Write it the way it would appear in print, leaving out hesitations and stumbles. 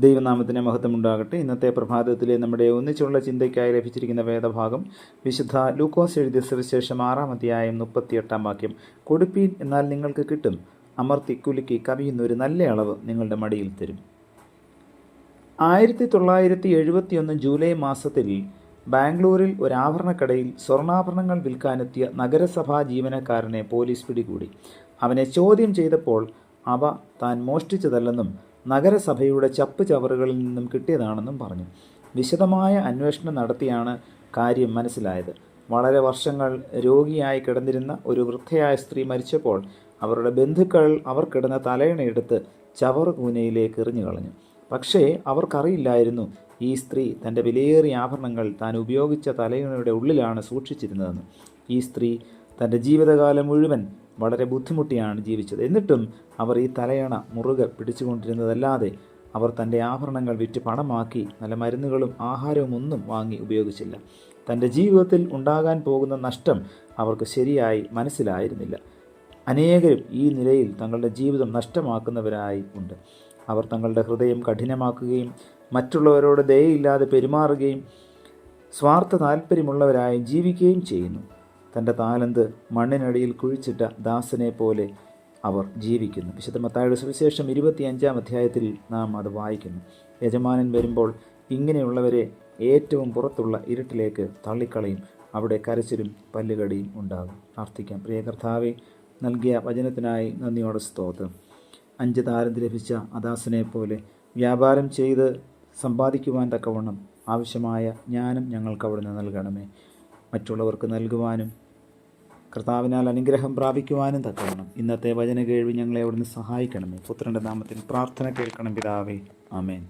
ദൈവനാമത്തിന് മഹത്വമുണ്ടാകട്ടെ. ഇന്നത്തെ പ്രഭാതത്തിലെ നമ്മുടെ ഒന്നിച്ചുള്ള ചിന്തയ്ക്കായി ലഭിച്ചിരിക്കുന്ന വേദഭാഗം വിശുദ്ധ ലൂക്കോസ് എഴുതിയ സുവിശേഷം 6-ാം അധ്യായം 38-ാം വാക്യം. കൊടുപ്പീൻ, എന്നാൽ നിങ്ങൾക്ക് കിട്ടും, അമർത്തി കുലുക്കി കവിയുന്ന ഒരു നല്ല അളവ് നിങ്ങളുടെ മടിയിൽ തരും. 1971 ജൂലൈ മാസത്തിൽ ബാംഗ്ലൂരിൽ ഒരു ആഭരണക്കടയിൽ സ്വർണ്ണാഭരണങ്ങൾ വിൽക്കാനെത്തിയ നഗരസഭാ ജീവനക്കാരനെ പോലീസ് പിടികൂടി. അവനെ ചോദ്യം ചെയ്തപ്പോൾ അവ താൻ മോഷ്ടിച്ചതല്ലെന്നും നഗരസഭയുടെ ചപ്പ് ചവറുകളിൽ നിന്നും കിട്ടിയതാണെന്നും പറഞ്ഞു. വിശദമായ അന്വേഷണം നടത്തിയാണ് കാര്യം മനസ്സിലായത്. വളരെ വർഷങ്ങൾ രോഗിയായി കിടന്നിരുന്ന ഒരു വൃദ്ധയായ സ്ത്രീ മരിച്ചപ്പോൾ അവരുടെ ബന്ധുക്കൾ അവർ കിടന്ന തലയണയെടുത്ത് ചവറ് കൂനയിലേക്ക് എറിഞ്ഞു കളഞ്ഞു. പക്ഷേ അവർക്കറിയില്ലായിരുന്നു ഈ സ്ത്രീ തൻ്റെ വിലയേറിയ ആഭരണങ്ങൾ താൻ ഉപയോഗിച്ച തലയണയുടെ ഉള്ളിലാണ് സൂക്ഷിച്ചിരുന്നതെന്ന്. ഈ സ്ത്രീ തൻ്റെ ജീവിതകാലം മുഴുവൻ വളരെ ബുദ്ധിമുട്ടിയാണ് ജീവിച്ചത്. എന്നിട്ടും അവർ ഈ തലയണ മുറുകെ പിടിച്ചുകൊണ്ടിരുന്നതല്ലാതെ അവർ തൻ്റെ ആഭരണങ്ങൾ വിറ്റ് പണമാക്കി നല്ല മരുന്നുകളും ആഹാരവും ഒന്നും വാങ്ങി ഉപയോഗിച്ചില്ല. തൻ്റെ ജീവിതത്തിൽ ഉണ്ടാകാൻ പോകുന്ന നഷ്ടം അവർക്ക് ശരിയായി മനസ്സിലായിരുന്നില്ല. അനേകരും ഈ നിലയിൽ തങ്ങളുടെ ജീവിതം നഷ്ടമാക്കുന്നവരായി ഉണ്ട്. അവർ തങ്ങളുടെ ഹൃദയം കഠിനമാക്കുകയും മറ്റുള്ളവരോട് ദയയില്ലാതെ പെരുമാറുകയും സ്വാർത്ഥ താല്പര്യമുള്ളവരായി ജീവിക്കുകയും ചെയ്യുന്നു. തൻ്റെ താലന്ത് മണ്ണിനടിയിൽ കുഴിച്ചിട്ട ദാസനെ പോലെ അവർ ജീവിക്കുന്നു. വിശുദ്ധ മത്തായിയുടെ സുവിശേഷം 25-ാം അധ്യായത്തിൽ നാം അത് വായിക്കുന്നു. യജമാനൻ വരുമ്പോൾ ഇങ്ങനെയുള്ളവരെ ഏറ്റവും പുറത്തുള്ള ഇരുട്ടിലേക്ക് തള്ളിക്കളയും. അവിടെ കരച്ചിലും പല്ലുകടിയും ഉണ്ടാകും. പ്രാർത്ഥിക്കാം. പ്രിയ കർത്താവേ, നൽകിയ വചനത്തിനായി നന്ദിയോടെ സ്തോത്രം. 5 താലന്ത് ലഭിച്ച അദാസനെ പോലെ വ്യാപാരം ചെയ്ത് സമ്പാദിക്കുവാൻ തക്കവണ്ണം ആവശ്യമായ ജ്ഞാനം ഞങ്ങൾക്ക് അവിടുന്ന് നൽകണമേ. മറ്റുള്ളവർക്ക് നൽകുവാനും കർത്താവിനാൽ അനുഗ്രഹം പ്രാപിക്കുവാനും തക്കവണ്ണം ഇന്നത്തെ വചന കേൾവി ഞങ്ങളെ അവിടുന്ന് സഹായിക്കണമേ. പുത്രൻ്റെ നാമത്തിൽ പ്രാർത്ഥന കേൾക്കണം പിതാവേ. ആമേൻ.